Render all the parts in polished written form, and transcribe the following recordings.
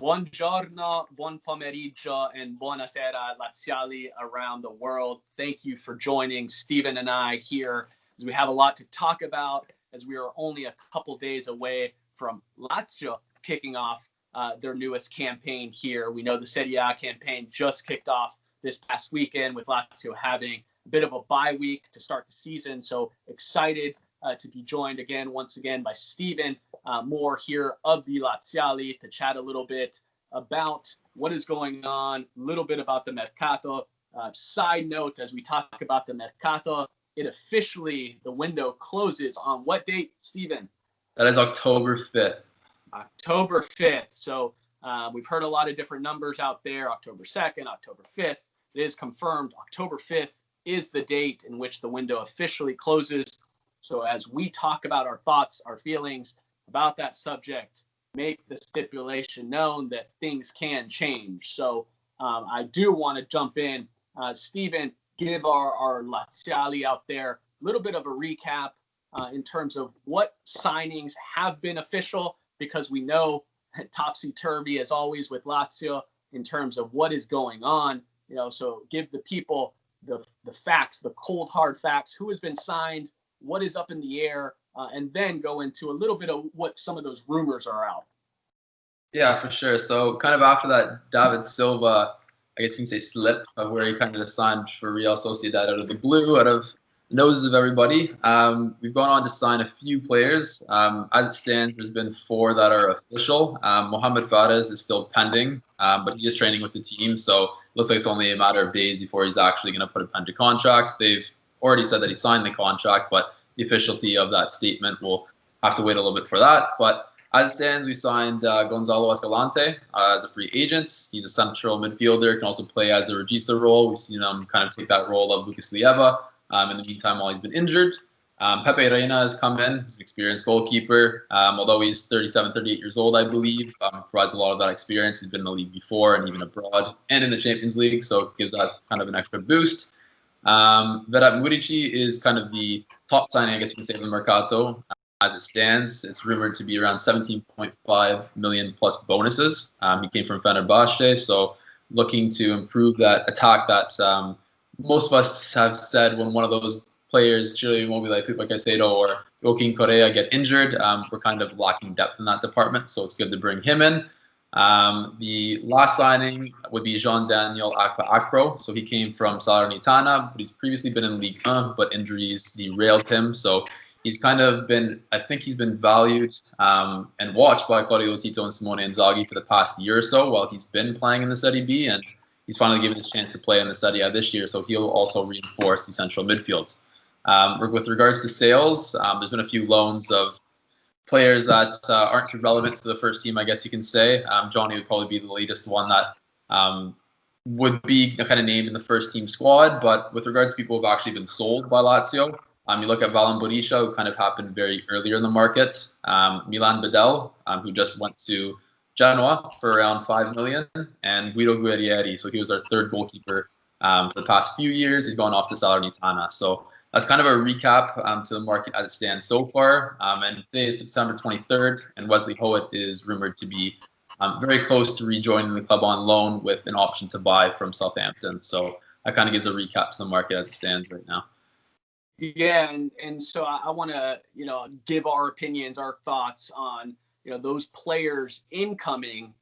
Buongiorno, buon pomeriggio, and buonasera laziali around the world. Thank you for joining Stephen and I here as we have a lot to talk about, as we are only a couple days away from Lazio kicking off their newest campaign here. We know the Serie A campaign just kicked off this past weekend with Lazio having a bit of a bye week to start the season. So excited to be joined once again by Stephen Moore here of the Laziali to chat a little bit about what is going on, a little bit about the mercato. Side note, as we talk about the mercato, the window closes on what date, Stephen? That is October 5th. October 5th. So we've heard a lot of different numbers out there, October 2nd, October 5th. It is confirmed October 5th is the date in which the window officially closes. So as we talk about our thoughts, our feelings about that subject, make the stipulation known that things can change. So I do want to jump in. Stephen, give our Laziali out there a little bit of a recap in terms of what signings have been official, because we know topsy-turvy as always with Lazio in terms of what is going on. So give the people the facts, the cold hard facts, who has been signed, what is up in the air, and then go into a little bit of what some of those rumors are out. Yeah, for sure. So kind of after that David Silva, I guess you can say slip of where he kind of signed for Real Sociedad out of the blue, out of the noses of everybody. We've gone on to sign a few players. As it stands, there's been 4 that are official. Mohamed Fares is still pending, but he is training with the team, so it looks like it's only a matter of days before he's actually going to put a pen to contract. They've already said that he signed the contract, but the officiality of that statement, we'll have to wait a little bit for that. But as it stands, we signed Gonzalo Escalante as a free agent. He's a central midfielder, can also play as a regista role. We've seen him kind of take that role of Lucas Lieva in the meantime while he's been injured. Pepe Reina has come in. He's an experienced goalkeeper. Although he's 37, 38 years old, I believe, provides a lot of that experience. He's been in the league before and even abroad and in the Champions League, so it gives us kind of an extra boost. Vedat Murici is kind of the top signing, I guess you can say, of the mercato. As it stands, it's rumored to be around 17.5 million plus bonuses. He came from Fenerbahce, so looking to improve that attack that most of us have said when one of those players, Chile Immobile, Filipe Caicedo, or Joaquin Correa get injured, we're kind of lacking depth in that department, so it's good to bring him in. The last signing would be Jean-Daniel Akpa-Akpro. So he came from Salernitana, but he's previously been in Ligue 1, but injuries derailed him. So he's kind of been, I think he's been valued and watched by Claudio Tito and Simone Inzaghi for the past year or so while he's been playing in the Serie B, and he's finally given a chance to play in the Serie A this year, so he'll also reinforce the central midfield. With regards to sales, there's been a few loans of players that aren't too relevant to the first team, I guess you can say. Johnny would probably be the latest one that would be kind of named in the first team squad. But with regards to people who have actually been sold by Lazio, you look at Valan Borisha, who kind of happened very earlier in the market. Milan Bedell, who just went to Genoa for around 5 million. And Guido Guerrieri, so he was our third goalkeeper for the past few years. He's gone off to Salernitana. So that's kind of a recap to the market as it stands so far. And today is September 23rd, and Wesley Howitt is rumored to be very close to rejoining the club on loan with an option to buy from Southampton. So that kind of gives a recap to the market as it stands right now. Yeah, and so I want to, give our opinions, our thoughts on, those players incoming,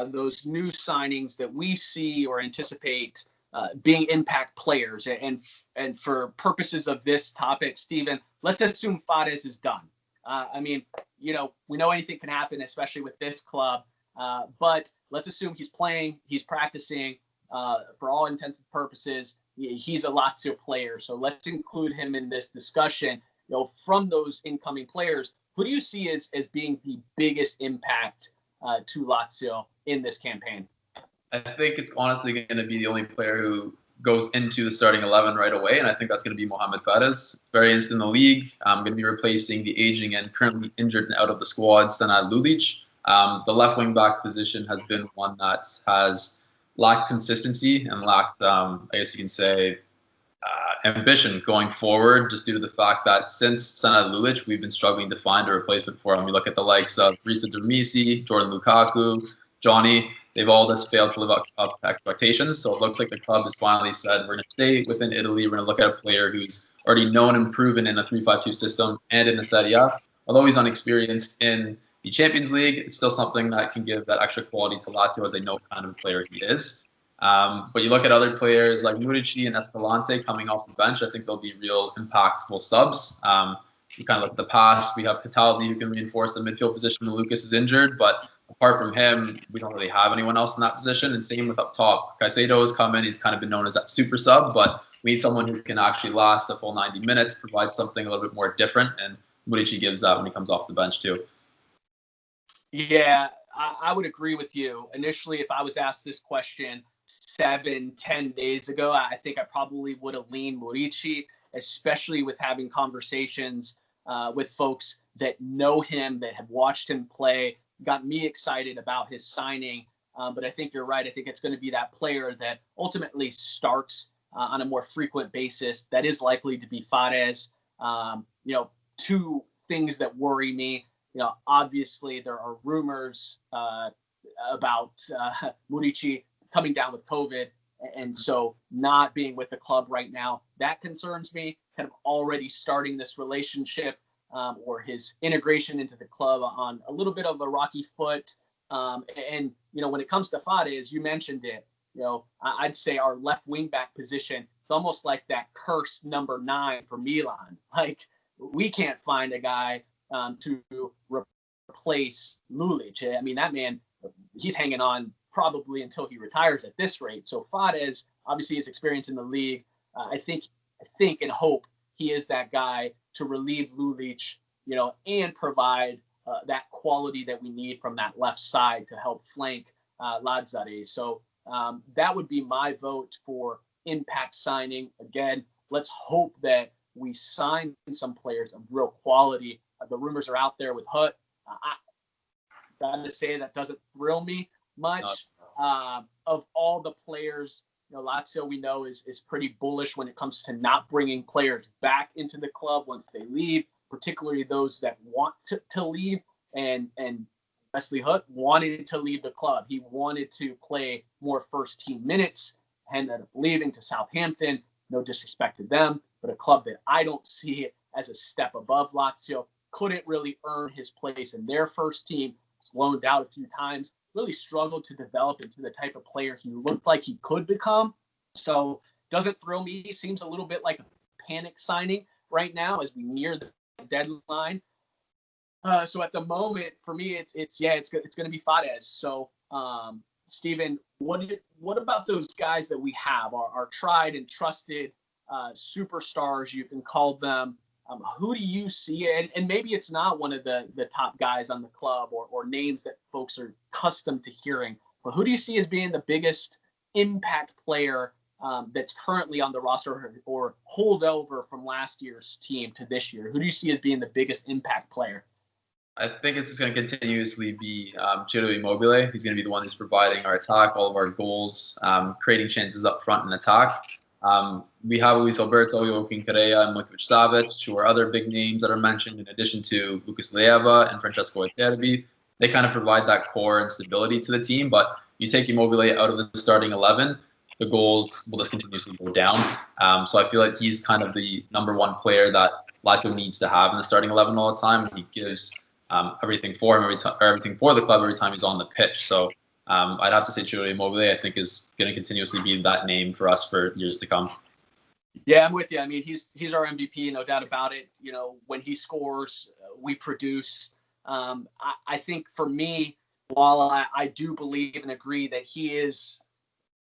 those new signings that we see or anticipate being impact players. And for purposes of this topic, Stephen, let's assume Fares is done. We know anything can happen, especially with this club. But let's assume he's playing, he's practicing. For all intents and purposes, he's a Lazio player. So let's include him in this discussion. From those incoming players, who do you see as being the biggest impact to Lazio in this campaign? I think it's honestly going to be the only player who goes into the starting 11 right away, and I think that's going to be Mohamed Fares. Experienced in the league, going to be replacing the aging and currently injured and out of the squad Senad Lulic. The left wing back position has been one that has lacked consistency and lacked, I guess you can say, ambition going forward, just due to the fact that since Senad Lulic, we've been struggling to find a replacement for him. You look at the likes of Risa Dermisi, Jordan Lukaku, Johnny, they've all just failed to live up to expectations. So it looks like the club has finally said, we're going to stay within Italy. We're going to look at a player who's already known and proven in a 3-5-2 system and in the Serie A. Although he's unexperienced in the Champions League, it's still something that can give that extra quality to Lazio, as they know kind of player he is. But you look at other players like Murici and Escalante coming off the bench, I think they'll be real impactful subs. You kind of look at the past, we have Cataldi who can reinforce the midfield position when Lucas is injured, but apart from him, we don't really have anyone else in that position. And same with up top. Caicedo has come in, he's kind of been known as that super sub, but we need someone who can actually last a full 90 minutes, provide something a little bit more different, and Murici gives that when he comes off the bench too. Yeah, I would agree with you. Initially, if I was asked this question 7-10 days ago, I think I probably would have leaned Murici, especially with having conversations with folks that know him, that have watched him play, got me excited about his signing. But I think you're right. I think it's going to be that player that ultimately starts on a more frequent basis. That is likely to be Fares. Two things that worry me. Obviously there are rumors about Murici coming down with COVID, and so not being with the club right now, that concerns me. Kind of already starting this relationship or his integration into the club on a little bit of a rocky foot. And when it comes to Fares, you mentioned it. I'd say our left wing back position, it's almost like that cursed number 9 for Milan. Like, we can't find a guy to replace Mulic. I mean, that man, he's hanging on probably until he retires at this rate. So Fares, obviously his experience in the league, I think and hope he is that guy to relieve Lulic, and provide that quality that we need from that left side to help flank Lazzari. So that would be my vote for impact signing. Again, let's hope that we sign some players of real quality. The rumors are out there with Hutt. I gotta say that doesn't thrill me much. Of all the players, Lazio we know is pretty bullish when it comes to not bringing players back into the club once they leave, particularly those that want to leave. And Wesley Hutt wanted to leave the club. He wanted to play more first team minutes, ended up leaving to Southampton. No disrespect to them, but a club that I don't see as a step above Lazio. Couldn't really earn his place in their first team. Was loaned out a few times. Really struggled to develop into the type of player he looked like he could become. So doesn't thrill me. He seems a little bit like a panic signing right now as we near the deadline. So at the moment, for me, it's going to be Fares. So Steven, what about those guys that we have, our tried and trusted superstars, you can call them? Who do you see? And maybe it's not one of the top guys on the club or names that folks are accustomed to hearing, but who do you see as being the biggest impact player that's currently on the roster or holdover from last year's team to this year? Who do you see as being the biggest impact player? I think it's just going to continuously be Ciro Immobile. He's going to be the one who's providing our attack, all of our goals, creating chances up front in attack. We have Luis Alberto, Joaquin Correa, and Milinkovic-Savic, who are other big names that are mentioned, in addition to Lucas Leiva and Francesco Acerbi. They kind of provide that core and stability to the team, but you take Immobile out of the starting 11, the goals will just continuously go down. So I feel like he's kind of the number one player that Lazio needs to have in the starting 11 all the time. He gives everything for him everything for the club every time he's on the pitch. So I'd have to say Ciro Immobile, I think, is going to continuously be that name for us for years to come. Yeah, I'm with you. I mean, he's our MVP, no doubt about it. When he scores, we produce. I think for me, while I do believe and agree that he is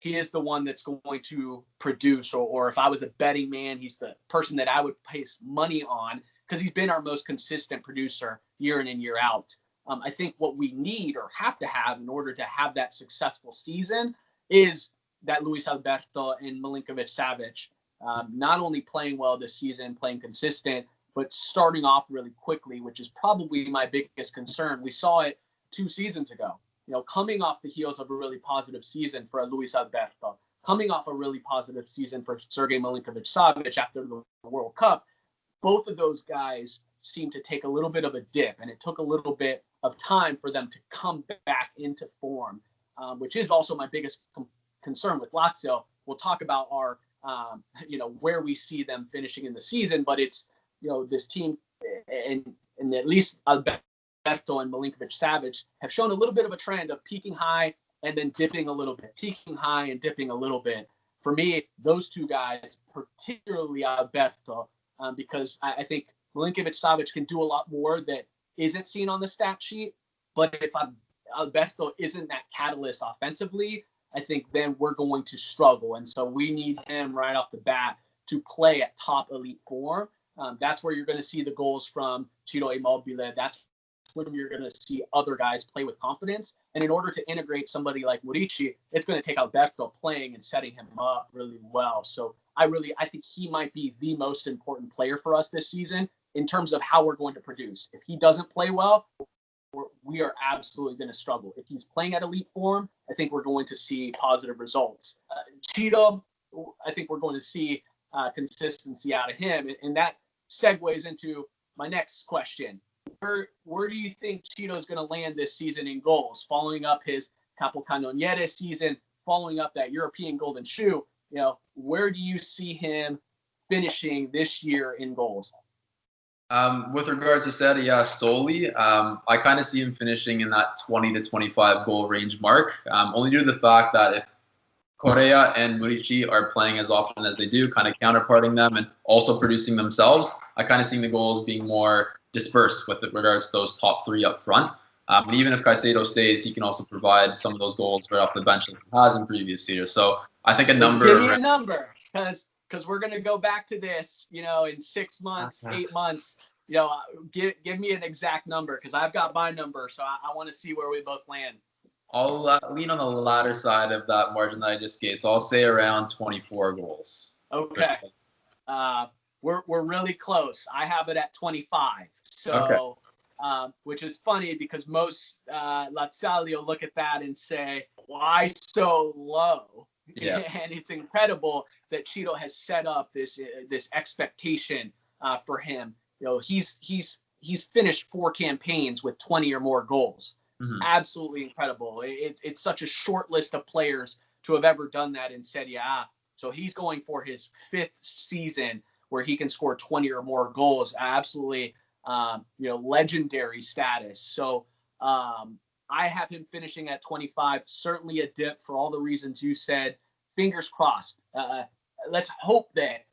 the one that's going to produce, or if I was a betting man, he's the person that I would place money on, because he's been our most consistent producer year in and year out. I think what we need or have to have in order to have that successful season is that Luis Alberto and Milinkovic-Savic not only playing well this season, playing consistent, but starting off really quickly, which is probably my biggest concern. We saw it 2 seasons ago, coming off the heels of a really positive season for Luis Alberto, coming off a really positive season for Sergei Milinkovic-Savic after the World Cup. Both of those guys seemed to take a little bit of a dip, and it took a little bit of time for them to come back into form. which is also my biggest concern with Lazio. We'll talk about our, where we see them finishing in the season, but it's, this team and at least Alberto and Milinkovic-Savic have shown a little bit of a trend of peaking high and then dipping a little bit, peaking high and dipping a little bit. For me, those two guys, particularly Alberto, because I think Milinkovic-Savic can do a lot more that isn't seen on the stat sheet. But if Alberto isn't that catalyst offensively, I think then we're going to struggle. And so we need him right off the bat to play at top elite form. That's where you're going to see the goals from Ciro Immobile. That's when you're going to see other guys play with confidence. And in order to integrate somebody like Murici, it's going to take Alberto playing and setting him up really well. So I think he might be the most important player for us this season in terms of how we're going to produce. If he doesn't play well, we are absolutely going to struggle. If he's playing at elite form, I think we're going to see positive results. Cheeto, I think we're going to see consistency out of him. And that segues into my next question. Where do you think Cheeto is going to land this season in goals, following up his Capocannoniere season, following up that European Golden Shoe? Where do you see him finishing this year in goals? With regards to Serie A solely, I kind of see him finishing in that 20 to 25 goal range mark, only due to the fact that if Correa and Murici are playing as often as they do, kind of counterparting them and also producing themselves, I kind of see the goals being more dispersed with regards to those top three up front. And even if Caicedo stays, he can also provide some of those goals right off the bench like he has in previous years. So I think a number. Give me a number, because we're going to go back to this, in 6 months, 8 months. Give me an exact number, because I've got my number, so I want to see where we both land. I'll lean on the latter side of that margin that I just gave. So I'll say around 24 goals. Okay. We're really close. I have it at 25. So, okay. Which is funny because most Lazio look at that and say, why so low? Yeah. And it's incredible that Cheeto has set up this expectation for him. He's finished 4 campaigns with 20 or more goals. Mm-hmm. Absolutely incredible. It's such a short list of players to have ever done that in Serie A. So he's going for his 5th season where he can score 20 or more goals. Absolutely, legendary status. So I have him finishing at 25. Certainly a dip for all the reasons you said. Fingers crossed. Let's hope that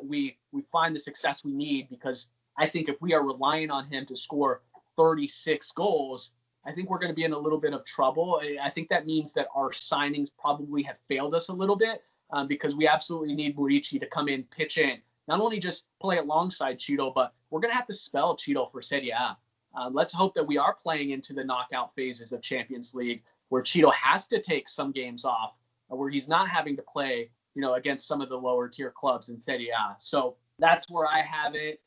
we find the success we need, because I think if we are relying on him to score 36 goals, I think we're going to be in a little bit of trouble. I think that means that our signings probably have failed us a little bit, because we absolutely need Murici to come in, pitch in, not only just play alongside Cheeto, but we're going to have to spell Cheeto for Serie A. Let's hope that we are playing into the knockout phases of Champions League, where Cheeto has to take some games off, where he's not having to play, against some of the lower tier clubs in Serie A. So that's where I have it.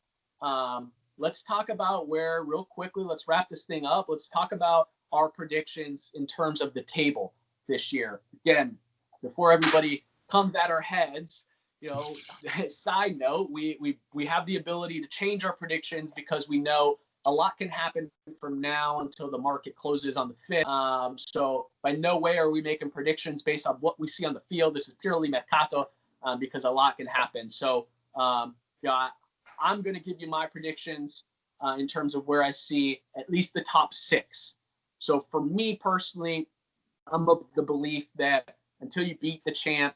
Let's talk about real quickly, let's wrap this thing up. Let's talk about our predictions in terms of the table this year. Again, before everybody comes at our heads, side note, we have the ability to change our predictions because we know a lot can happen from now until the market closes on the 5th. So by no way are we making predictions based on what we see on the field. This is purely mercato, because a lot can happen. So, I'm going to give you my predictions in terms of where I see at least the top 6. So for me personally, I'm of the belief that until you beat the champ,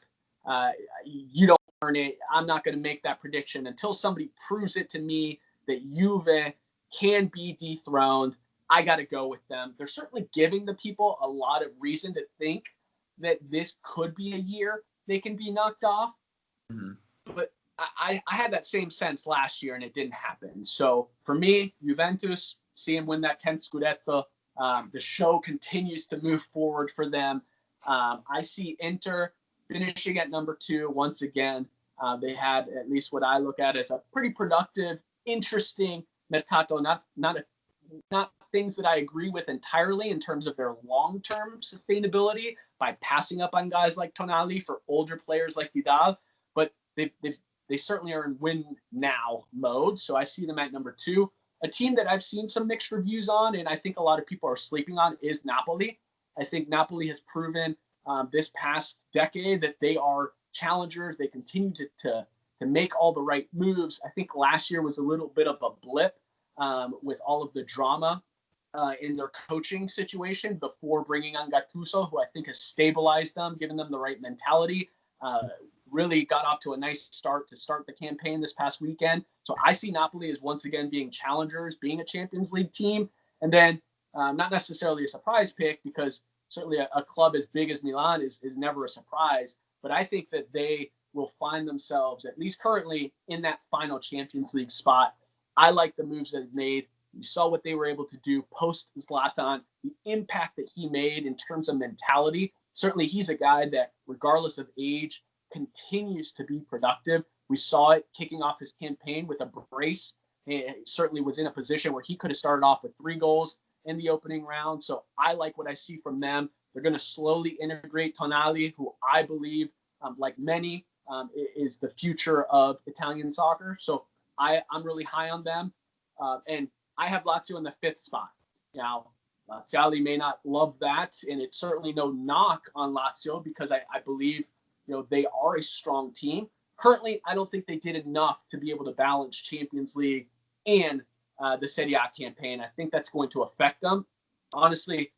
you don't earn it. I'm not going to make that prediction until somebody proves it to me that Juve can be dethroned. I got to go with them. They're certainly giving the people a lot of reason to think that this could be a year they can be knocked off. Mm-hmm. But I had that same sense last year, and it didn't happen. So for me, Juventus, see him win that 10th Scudetto. The show continues to move forward for them. I see Inter finishing at number 2 once again. They had, at least what I look at as a pretty productive, interesting mercato. Not things that I agree with entirely in terms of their long-term sustainability by passing up on guys like Tonali for older players like Vidal, but they certainly are in win now mode. So I see them at number 2. A team that I've seen some mixed reviews on, and I think a lot of people are sleeping on, is Napoli. I think Napoli has proven this past decade that they are challengers. They continue to make all the right moves. I think last year was a little bit of a blip with all of the drama in their coaching situation before bringing on Gattuso, who I think has stabilized them, given them the right mentality. Really got off to a nice start to start the campaign this past weekend. So I see Napoli as once again being challengers, being a Champions League team. And then not necessarily a surprise pick, because certainly a club as big as Milan is never a surprise. But I think that they will find themselves, at least currently, in that final Champions League spot. I like the moves that they've made. You saw what they were able to do post Zlatan, the impact that he made in terms of mentality. Certainly, he's a guy that, regardless of age, continues to be productive. We saw it kicking off his campaign with a brace. He certainly was in a position where he could have started off with 3 goals in the opening round. So I like what I see from them. They're going to slowly integrate Tonali, who I believe, like many, is the future of Italian soccer. So I'm really high on them. And I have Lazio in the 5th spot. Now, Sally may not love that, and it's certainly no knock on Lazio, because I believe they are a strong team. Currently, I don't think they did enough to be able to balance Champions League and the Serie A campaign. I think that's going to affect them. Honestly,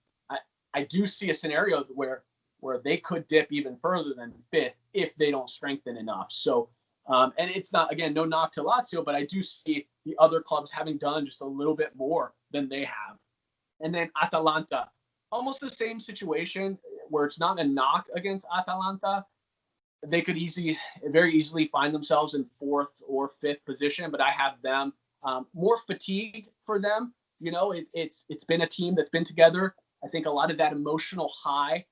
I do see a scenario where they could dip even further than 5th if they don't strengthen enough. So, and it's not, again, no knock to Lazio, but I do see the other clubs having done just a little bit more than they have. And then Atalanta, almost the same situation, where it's not a knock against Atalanta. They could very easily find themselves in 4th or 5th position, but I have them more fatigued for them. It's been a team that's been together. I think a lot of that emotional high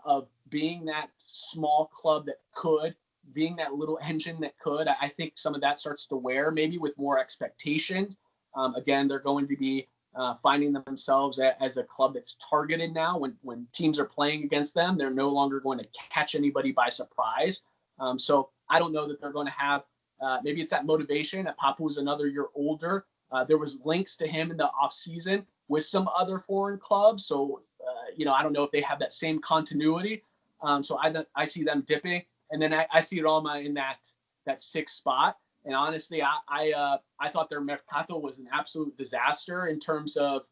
of being that small club that could, being that little engine that could, I think some of that starts to wear, maybe with more expectations. Again, they're going to be finding themselves as a club that's targeted now. When teams are playing against them, they're no longer going to catch anybody by surprise. So I don't know that they're going to have, maybe it's that motivation. Papu is another year older. There was links to him in the offseason with some other foreign clubs. So, I don't know if they have that same continuity. So I see them dipping. And then I see Roma in that 6th spot. And honestly, I thought their mercato was an absolute disaster in terms of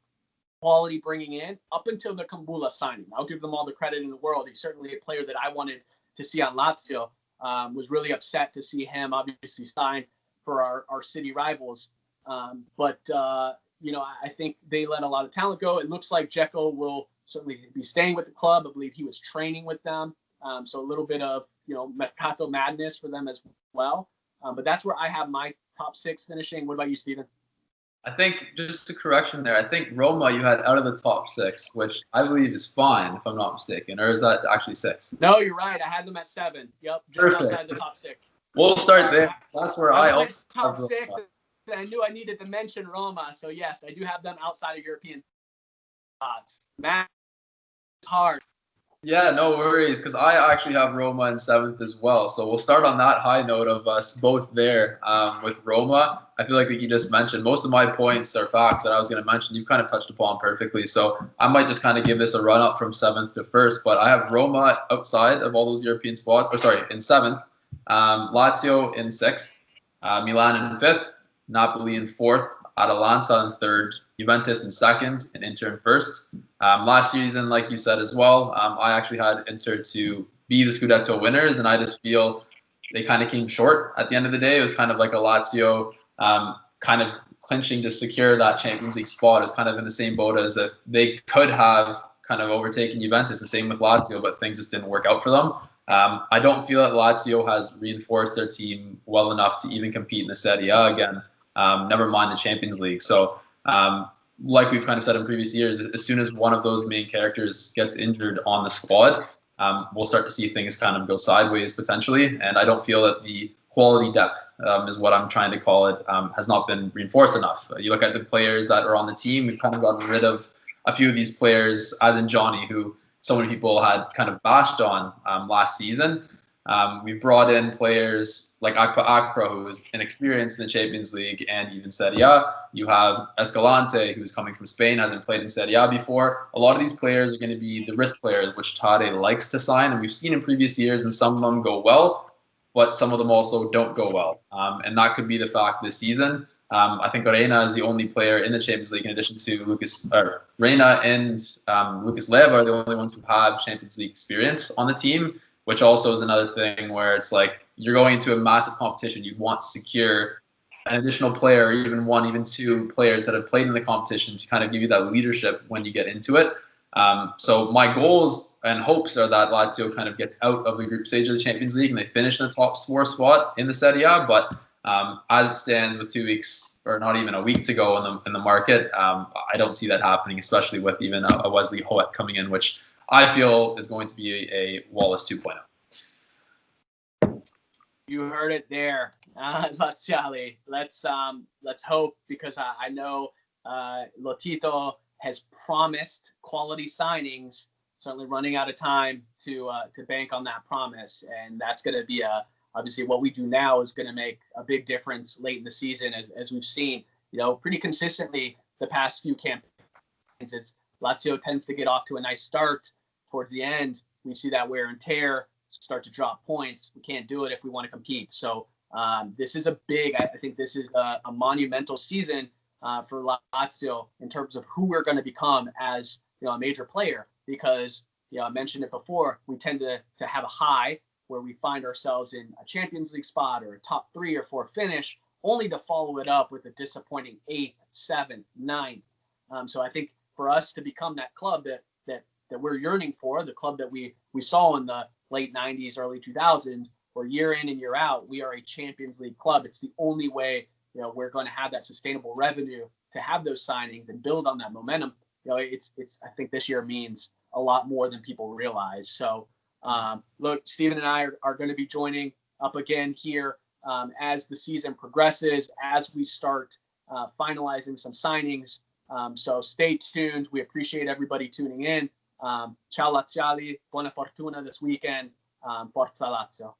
quality bringing in, up until the Kumbula signing. I'll give them all the credit in the world. He's certainly a player that I wanted to see on Lazio. Was really upset to see him obviously sign for our city rivals. But I think they let a lot of talent go. It looks like Dzeko will certainly be staying with the club. I believe he was training with them. So a little bit of, mercato madness for them as well. But that's where I have my top 6 finishing. What about you, Steven? I think, just a correction there, I think Roma you had out of the top 6, which I believe is fine, if I'm not mistaken. Or is that actually 6? No, you're right. I had them at 7. Yep, just Perfect. Outside the top 6. We'll start there. That's where I also top 6. And I knew I needed to mention Roma. So, yes, I do have them outside of European spots. Man, it's hard. Yeah, no worries, because I actually have Roma in 7th as well. So we'll start on that high note of us both there with Roma. I feel like you just mentioned, most of my points are facts that I was going to mention. You've kind of touched upon perfectly. So I might just kind of give this a run up from 7th to 1st. But I have Roma outside of all those European spots, in 7th. Lazio in 6th. Milan in 5th. Napoli in 4th. Atalanta in 3rd. Juventus in 2nd, and Inter in 1st. Last season, like you said as well, I actually had Inter to be the Scudetto winners, and I just feel they kind of came short at the end of the day. It was kind of like a Lazio kind of clinching to secure that Champions League spot. It was kind of in the same boat as if they could have kind of overtaken Juventus, the same with Lazio, but things just didn't work out for them. I don't feel that Lazio has reinforced their team well enough to even compete in the Serie A again, never mind the Champions League. So, like we've kind of said in previous years, as soon as one of those main characters gets injured on the squad, we'll start to see things kind of go sideways potentially. And I don't feel that the quality depth is what I'm trying to call it, has not been reinforced enough. You look at the players that are on the team, we've kind of gotten rid of a few of these players, as in Johnny, who so many people had kind of bashed on last season. We've brought in players like Akpa, who is inexperienced in the Champions League and even Serie A. You have Escalante, who's coming from Spain, hasn't played in Serie A before. A lot of these players are going to be the risk players, which Tade likes to sign. And we've seen in previous years, and some of them go well, but some of them also don't go well. And that could be the fact this season. I think Reina is the only player in the Champions League, in addition to Reina and Lucas Leiva are the only ones who have Champions League experience on the team, which also is another thing where it's like you're going into a massive competition. You want to secure an additional player, or even one, even two players that have played in the competition to kind of give you that leadership when you get into it. So my goals and hopes are that Lazio kind of gets out of the group stage of the Champions League and they finish in the top 4 spot in the Serie A. But as it stands, with 2 weeks or not even a week to go in the market, I don't see that happening, especially with even a Wesley Hoet coming in, which I feel is going to be a Wallace 2.0. You heard it there, Laziale. Let's hope, because I know Lotito has promised quality signings. Certainly running out of time to bank on that promise, and that's going to be obviously what we do now is going to make a big difference late in the season, as we've seen, pretty consistently the past few campaigns. Lazio tends to get off to a nice start. Towards the end, we see that wear and tear start to drop points. We can't do it if we want to compete. So this is I think this is a monumental season for Lazio in terms of who we're going to become as a major player, because I mentioned it before, we tend to have a high where we find ourselves in a Champions League spot or a top 3 or 4 finish, only to follow it up with a disappointing 8th, 7th, 9th. So I think for us to become that club that we're yearning for, the club that we saw in the late 90s, early 2000s, where year in and year out, we are a Champions League club. It's the only way we're going to have that sustainable revenue to have those signings and build on that momentum. It's I think this year means a lot more than people realize. So look, Stephen and I are going to be joining up again here as the season progresses, as we start finalizing some signings. So stay tuned. We appreciate everybody tuning in. Ciao Laziali, buona fortuna this weekend. Forza Lazio.